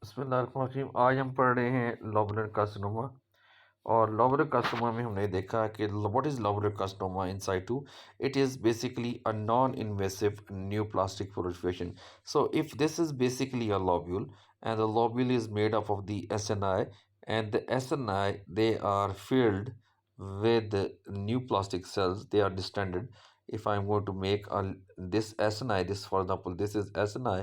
बिस्मिल्लाहिर्रहमानिर्रहीम। आज हम पढ़ रहे हैं लोबुलर कार्सिनोमा। और लोबुलर कार्सिनोमा में हमने देखा कि what is lobular carcinoma in situ. It is basically a non invasive neoplastic proliferation. So if this is basically a lobule, and the lobule is made up of the acini, and the acini, they are filled with neoplastic cells. They are distended. If I'm going to make this acini, this, for example, this is acini,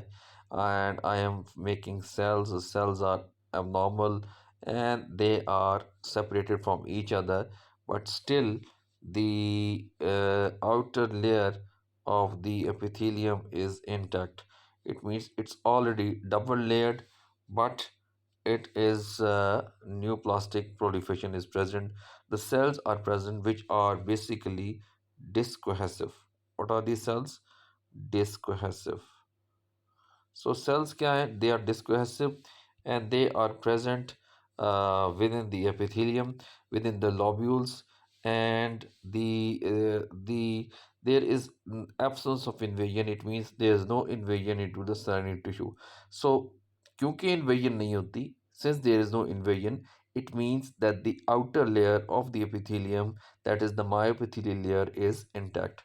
and I am making cells. The cells are abnormal and they are separated from each other, but still the outer layer of the epithelium is intact. It means it's already double layered, but it is neoplastic proliferation is present. The cells are present which are basically discohesive. What are these cells? Discohesive. So cells can, they are discohesive and they are present within the epithelium, within the lobules, and the there is absence of invasion. It means there is no invasion into the surrounding tissue. So क्योंकि invasion नहीं होती, since there is no invasion, it means that the outer layer of the epithelium, that is the myoepithelial layer, is intact.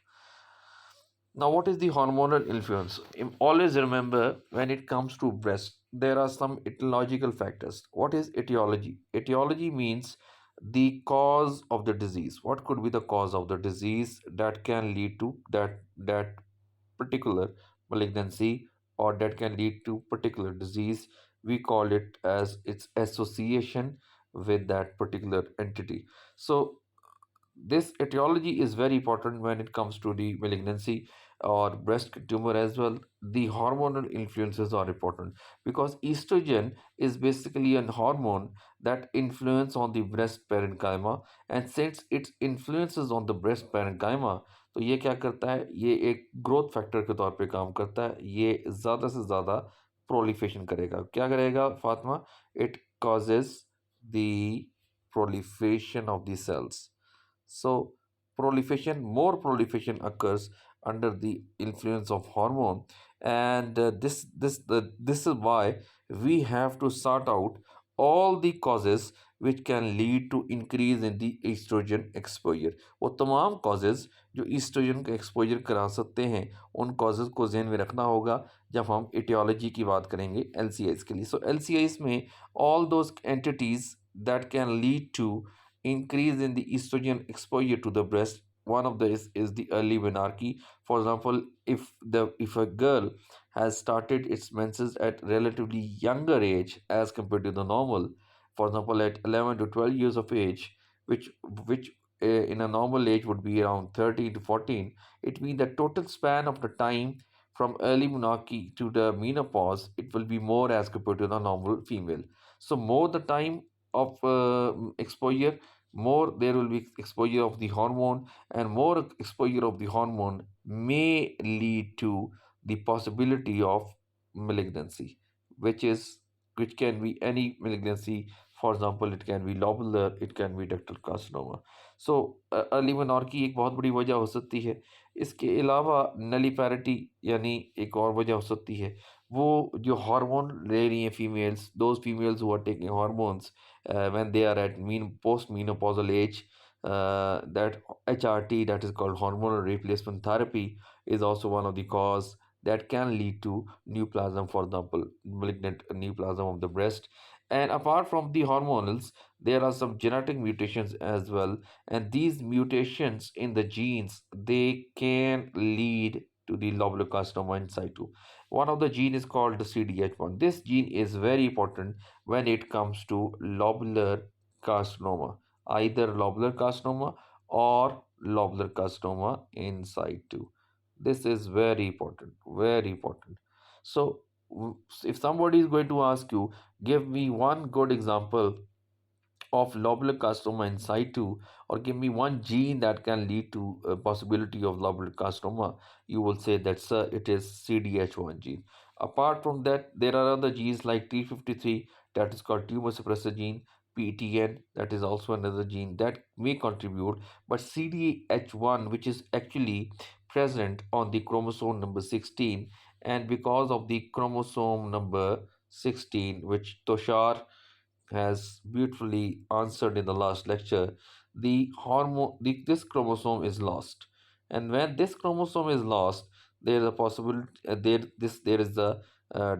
Now, what is the hormonal influence? Always remember, when it comes to breast, there are some etiological factors. What is etiology? Etiology means the cause of the disease. What could be the cause of the disease that can lead to that particular malignancy, or that can lead to particular disease? We call it as its association with that particular entity. So this etiology is very important when it comes to the malignancy or breast tumor as well. The hormonal influences are important because estrogen is basically an hormone that influence on the breast parenchyma, and since it influences on the breast parenchyma, तो ये क्या करता है, ये एक growth factor के तौर पे काम करता है। ये ज़्यादा से ज़्यादा प्रोलिफेशन करेगा। क्या करेगा Fatima? It causes the proliferation of the cells. So more proliferation occurs under the influence of hormone, and this is why we have to sort out all the causes which can lead to increase in the estrogen exposure. वो तमाम causes जो estrogen का exposure करा सकते हैं, उन causes को ध्यान में रखना होगा जब हम etiology की बात करेंगे LCIs के लिए. So LCIs में all those entities that can lead to increase in the estrogen exposure to the breast. One of this is the early menarche. For example, if a girl has started its menses at relatively younger age as compared to the normal, for example at 11 to 12 years of age, which in a normal age would be around 13 to 14, it means the total span of the time from early menarche to the menopause, it will be more as compared to the normal female. So more the time of exposure, more there will be exposure of the hormone, and more exposure of the hormone may lead to the possibility of malignancy, which can be any malignancy. For example, it can be lobular, it can be ductal carcinoma. So early menarche एक बहुत बड़ी वजह हो सकती है। इसके अलावा नलीपैरिटी यानी एक और वजह हो सकती है, वो जो हार्मोन ले रही हैं females, those females who are taking hormones when they are at post-menopausal age, that HRT, that is called hormonal replacement therapy, is also one of the cause that can lead to neoplasm, for example, malignant neoplasm of the breast. And apart from the hormonals, there are some genetic mutations as well, and these mutations in the genes, they can lead to the lobular carcinoma in situ. One of the gene is called the CDH1. This gene is very important when it comes to lobular carcinoma, either lobular carcinoma or lobular carcinoma in situ. This is very important, very important. So, if somebody is going to ask you, give me one good example of lobular carcinoma in situ, or give me one gene that can lead to a possibility of lobular carcinoma, you will say that, sir, it is CDH1 gene. Apart from that, there are other genes like T53, that is called tumor suppressor gene, PTN, that is also another gene that may contribute, but CDH1, which is actually present on the chromosome number 16, and because of the chromosome number 16, which Toshar has beautifully answered in the last lecture, this chromosome is lost, and when this chromosome is lost, there is a possibility there is a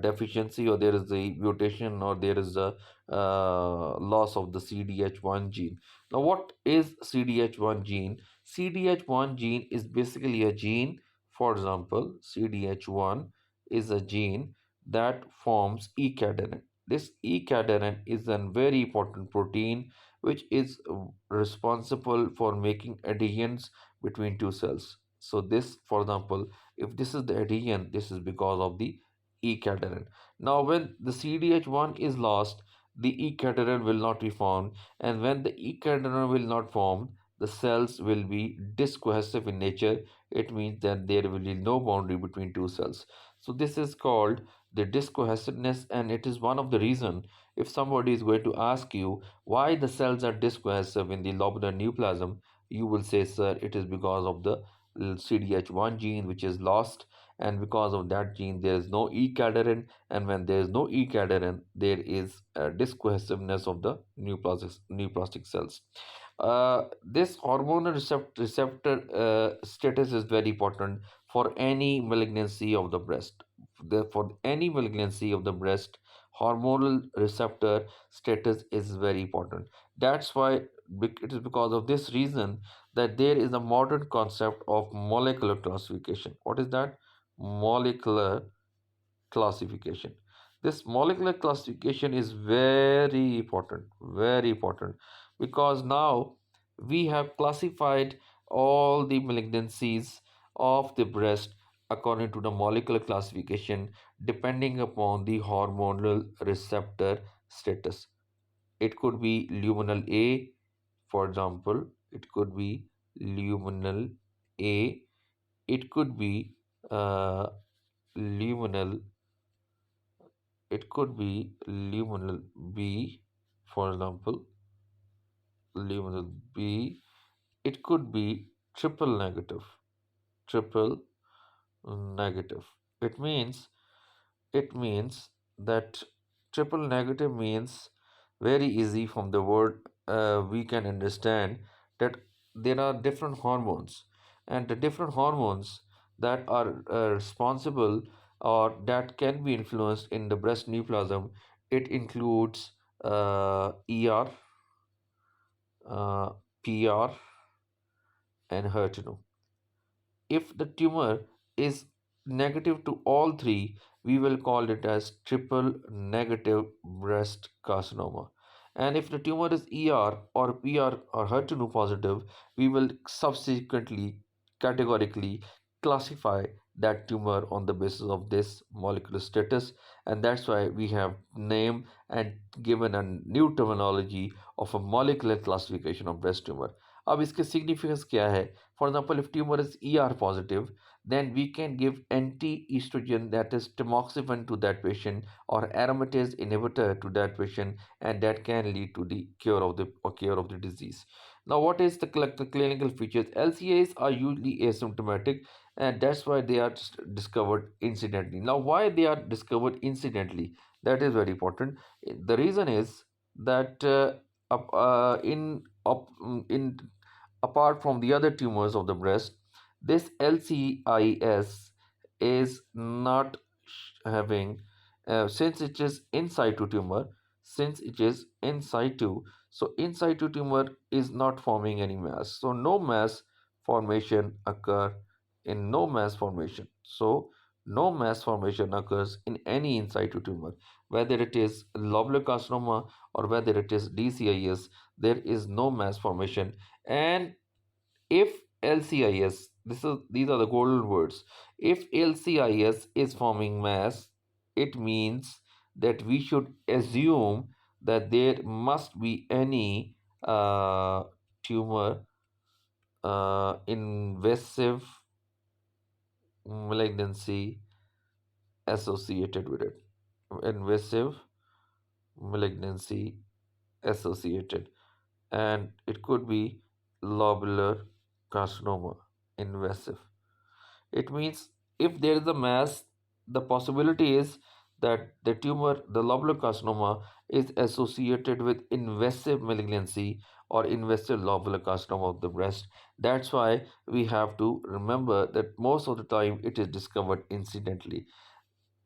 deficiency, or there is a mutation, or there is a loss of the CDH1 gene. Now, what is CDH1 gene? CDH1 gene is basically a gene. For example, CDH1 is a gene that forms E-cadherin. This E-cadherin is a very important protein which is responsible for making adhesions between two cells. So this, for example, if this is the adhesion, this is because of the E-cadherin. Now, when the CDH1 is lost, the E-cadherin will not be formed, and when the E-cadherin will not form, the cells will be discohesive in nature. It means that there will be no boundary between two cells. So this is called the discohesiveness, and it is one of the reason, if somebody is going to ask you why the cells are discohesive in the lobular neoplasm, you will say, sir, it is because of the CDH1 gene which is lost, and because of that gene there is no E-cadherin, and when there is no E-cadherin, there is a discohesiveness of the neoplastic cells. This hormonal receptor status is very important for any malignancy of the breast. For any malignancy of the breast, hormonal receptor status is very important. That's why it is because of this reason that there is a modern concept of molecular classification. What is that? Molecular classification. This molecular classification is very important, because now we have classified all the malignancies of the breast according to the molecular classification, depending upon the hormonal receptor status. It could be luminal A, for example, it could be luminal A, it could be luminal it could be luminal B, for example, luminal B. It could be triple negative, triple negative. It means it means that triple negative means, very easy from the word, we can understand that there are different hormones, and the different hormones that are responsible, or that can be influenced in the breast neoplasm. It includes ER, uh, PR, and HER2. If the tumor is negative to all three, we will call it as triple negative breast carcinoma. And if the tumor is ER or PR or HER2 positive, we will subsequently categorically classify that tumor on the basis of this molecular status. And that's why we have named and given a new terminology of a molecular classification of breast tumor. अब इसके significance क्या है? For example, if tumor is ER positive, then we can give anti-estrogen, that is tamoxifen, to that patient, or aromatase inhibitor to that patient, and that can lead to the cure of the disease. Now, what is the clinical features? LCAs are usually asymptomatic, and that's why they are discovered incidentally. Now, why they are discovered incidentally? That is very important. The reason is that in apart from the other tumors of the breast, this LCIS is not having, since it is in situ tumor, since it is in situ, so in situ tumor is not forming any mass. So no mass formation occur in no mass formation. So no mass formation occurs in any in situ tumor, whether it is lobular carcinoma or whether it is DCIS. There is no mass formation, and if LCIS, these are the golden words. If LCIS is forming mass, it means that we should assume that there must be any tumor, invasive malignancy associated with it. Invasive malignancy associated, and it could be lobular carcinoma, invasive. It means if there is a mass, the possibility is that the lobular carcinoma is associated with invasive malignancy or invasive lobular carcinoma of the breast. That's why we have to remember that most of the time it is discovered incidentally.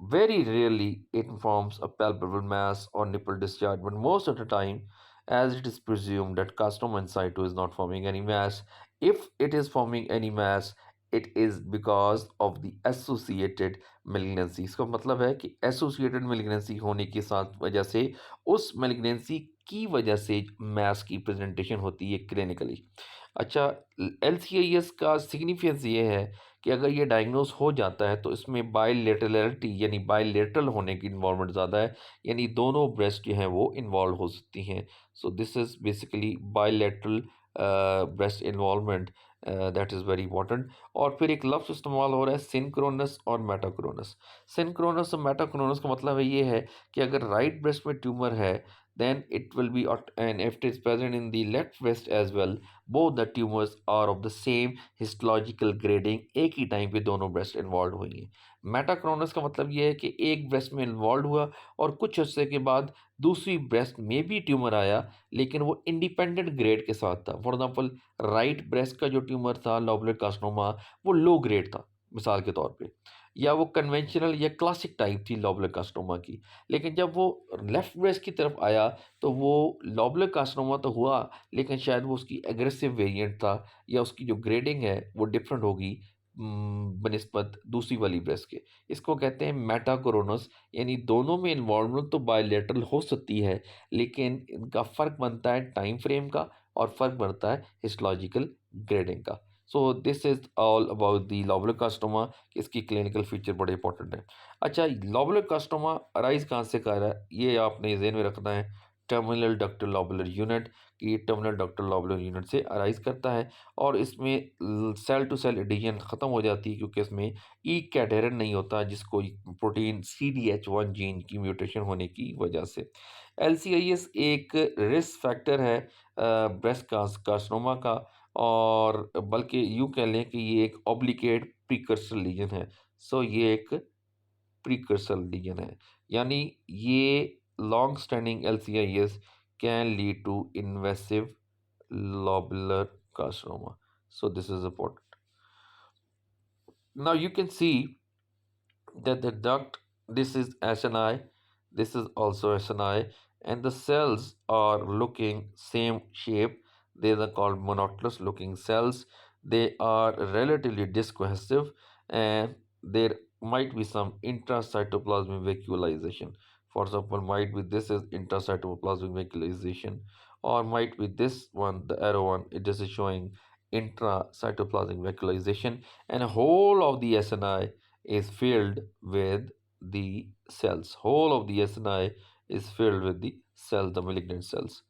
Very rarely it forms a palpable mass or nipple discharge, but most of the time, as it is presumed that carcinoma in situ is not forming any mass. If it is forming any mass, it is because of the associated malignancy. इसका मतलब है कि associated malignancy होने के साथ वजह से उस malignancy की वजह से mass की presentation होती है क्लिनिकली। अच्छा, LCIS का सिग्निफिकेंस ये है कि अगर ये डायग्नोस हो जाता है तो इसमें बाइलेटरलिटी यानी बाइलेटरल होने की इन्वॉल्वमेंट ज़्यादा है, यानी दोनों ब्रेस्ट जो हैं वो इन्वॉल्व हो सकती हैं। So this is basically bilateral breast involvement, that is very important. और फिर एक लफ्ज़ इस्तेमाल हो रहा है सिंक्रोनस और मेटाक्रोनस। सिंक्रोनस और मेटाक्रोनस का मतलब है ये है कि अगर राइट ब्रेस्ट में ट्यूमर है, then it will be and if it is present in the left breast as well, both the tumors are of the same histological grading, एक ही टाइम पे दोनों ब्रेस्ट इन्वॉल्व हुई हैं। मेटाक्रोनस का मतलब ये है कि एक ब्रेस्ट में इन्वॉल्व हुआ और कुछ अर्से के बाद दूसरी ब्रेस्ट में भी ट्यूमर आया, लेकिन वो इंडिपेंडेंट ग्रेड के साथ था। फॉर एग्जांपल, राइट ब्रेस्ट का जो ट्यूमर था लोबुलर कार्सिनोमा, वो लो ग्रेड था मिसाल के तौर पे, या वो कन्वेंशनल या क्लासिक टाइप थी लोबुलर कार्सिनोमा की। लेकिन जब वो लेफ्ट ब्रेस्ट की तरफ आया तो वो लोबुलर कार्सिनोमा तो हुआ, लेकिन शायद वो उसकी एग्रेसिव वेरिएंट था, या उसकी जो ग्रेडिंग है वो डिफरेंट होगी बनिस्बत दूसरी वाली ब्रेस्ट के। इसको कहते हैं मेटाकोरोनस, यानी दोनों में इन्वॉल्वमेंट तो बायलैटरल हो सकती है, लेकिन इनका फ़र्क बनता है टाइम फ्रेम का और फ़र्क बनता है हिस्टोलॉजिकल ग्रेडिंग का। So this is all about the lobular carcinoma. इसकी क्लिनिकल फीचर बड़े इंपॉर्टेंट है। अच्छा, लोबुलर कार्सिनोमा अराइज कहाँ से कर रहा है, ये आपने ज़हन में रखना है। टर्मिनल डक्टल लोबुलर यूनिट, कि टर्मिनल डक्टल लोबुलर यूनिट से अराइज करता है, और इसमें सेल टू सेल एडिशन ख़त्म हो जाती है क्योंकि इसमें ई कैडेरन नहीं होता, जिसको प्रोटीन CDH1 जीन की म्यूटेशन होने की वजह से। LCIS एक रिस्क फैक्टर है ब्रेस्ट कार्सिनोमा का, और बल्कि यूँ कह लें कि ये एक ऑब्लिगेट प्रीकर्सर लीजन है। सो ये एक प्रीकर्सर लीजन है, यानी ये long standing LCIS can lead to invasive lobular carcinoma. So this is important. Now you can see that the duct, this is SNI, this is also SNI, and the cells are looking same shape. They are called monotonous looking cells. They are relatively discohesive, and there might be some intracytoplasmic vacuolization. For example, might be this is intracytoplasmic vacuolization, or might be this one, the arrow one, it is showing intracytoplasmic vacuolization, and whole of the SNI is filled with the cells. Whole of the SNI is filled with the cells, the malignant cells.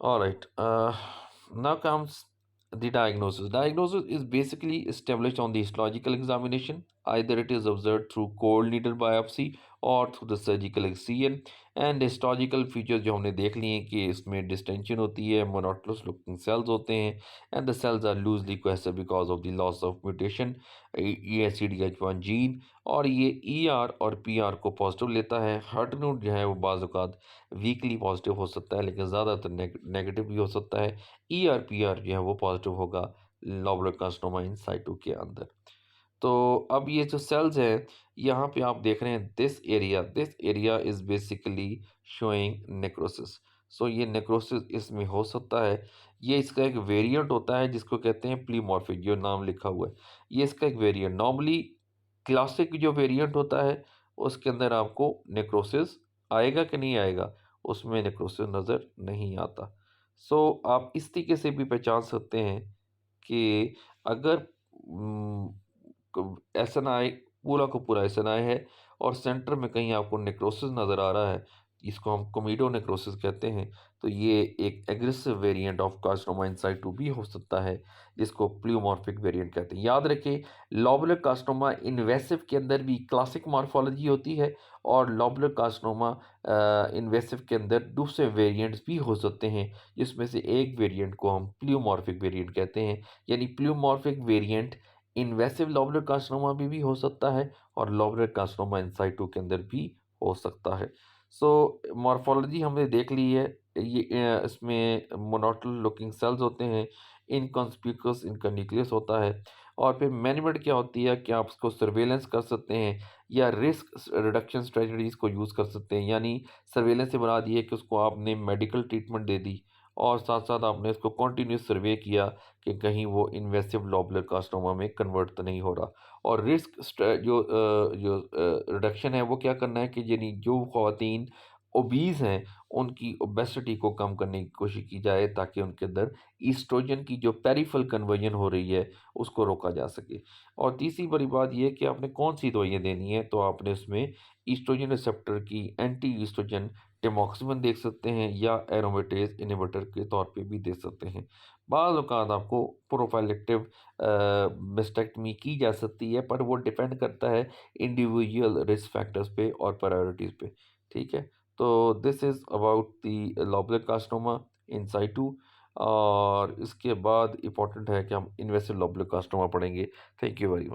All right. Now comes the diagnosis. Diagnosis is basically established on the histological examination. Either it is observed through cold needle biopsy or through the surgical excision. And histological features जो हमने देख लिए हैं कि इसमें distension होती है, monotonous looking cells होते हैं, and the cells are loosely cohesive because of the loss of mutation ESCDH1 gene, और ये ER और PR को पॉजिटिव लेता है। हर्टनूट जो है वो बाज़ औक़ात वीकली पॉजिटिव हो सकता है, लेकिन ज़्यादातर नेगेटिव भी हो सकता है। ER-PR जो है वो पॉजिटिव होगा लोबुलर कार्सिनोमा इन साइटू के अंदर। तो अब ये जो सेल्स हैं, यहाँ पे आप देख रहे हैं this area is basically showing necrosis. So ये नेक्रोसिस इसमें हो सकता है। ये इसका एक वेरिएंट होता है जिसको कहते हैं प्लीमॉर्फिक, जो नाम लिखा हुआ है। ये इसका एक वेरिएंट, नॉर्मली क्लासिक जो वेरिएंट होता है उसके अंदर आपको नेक्रोसिस आएगा कि नहीं आएगा, उसमें नेक्रोसिस नज़र नहीं आता। सो आप इस तरीके से भी पहचान सकते हैं कि अगर एसएनआई पूरा का पूरा एसएनआई है और सेंटर में कहीं आपको नेक्रोसिस नज़र आ रहा है, जिसको हम कोमिडो नेक्रोसिस कहते हैं, तो ये एक aggressive variant of carcinoma in situ भी हो सकता है, जिसको प्लियोमॉर्फिक वेरिएंट कहते हैं। याद रखें, लोबुलर कार्सिनोमा इन्वेसिव के अंदर भी क्लासिक मॉर्फोलॉजी होती है, और लोबुलर कार्सिनोमा इन्वेसिव के अंदर दूसरे वेरिएंट्स भी हो सकते हैं, जिसमें से एक वेरिएंट को हम प्लियोमॉर्फिक वेरिएंट कहते हैं। यानी pleomorphic variant invasive lobular carcinoma में भी हो सकता है, और लोबुलर कार्सिनोमा इन साइटू के अंदर भी हो सकता है। सो मॉर्फोलॉजी हमने देख ली है। ये इसमें मोनोटोनस लुकिंग सेल्स होते हैं, इनकॉन्स्पिकुअस इनका न्यूक्लियस होता है। और फिर मैनेजमेंट क्या होती है कि आप उसको सर्वेलेंस कर सकते हैं या रिस्क रिडक्शन स्ट्रेटजीज को यूज़ कर सकते हैं। यानी सर्वेलेंस से बना दिए कि उसको आपने मेडिकल ट्रीटमेंट दे दी और साथ साथ आपने उसको कंटिन्यूस सर्वे किया कि कहीं वो इन्वेसिव लोबुलर कार्सिनोमा में कन्वर्ट तो नहीं हो रहा। और रिस्क जो रिडक्शन है वो क्या करना है कि यानी जो ख़वातीन ओबीज़ हैं उनकी ओबेसिटी को कम करने की कोशिश की जाए ताकि उनके अंदर ईस्ट्रोजन की जो पेरिफेरल कन्वर्जन हो रही है उसको रोका जा सके। और तीसरी बड़ी बात ये है कि आपने कौन-सी दवाइयाँ देनी है, तो आपने उसमें ईस्ट्रोजन रिसेप्टर की एंटी ईस्ट्रोजन टेमोक्सिफ़न देख सकते हैं या एरोमेटेज़ इन्हिबिटर के तौर पे भी दे सकते हैं। बाज़ औक़ात आपको प्रोफ़ाइलेक्टिव मास्टेक्टमी की जा सकती है, पर वो डिपेंड करता है इंडिविजुअल रिस्क फैक्टर्स पे और प्रायोरिटीज़ पे, ठीक है? तो this is about the lobular carcinoma in situ. और इसके बाद इम्पोर्टेंट है कि हम इन्वेसिव लोबुलर कार्सिनोमा पढ़ेंगे। Thank you very much.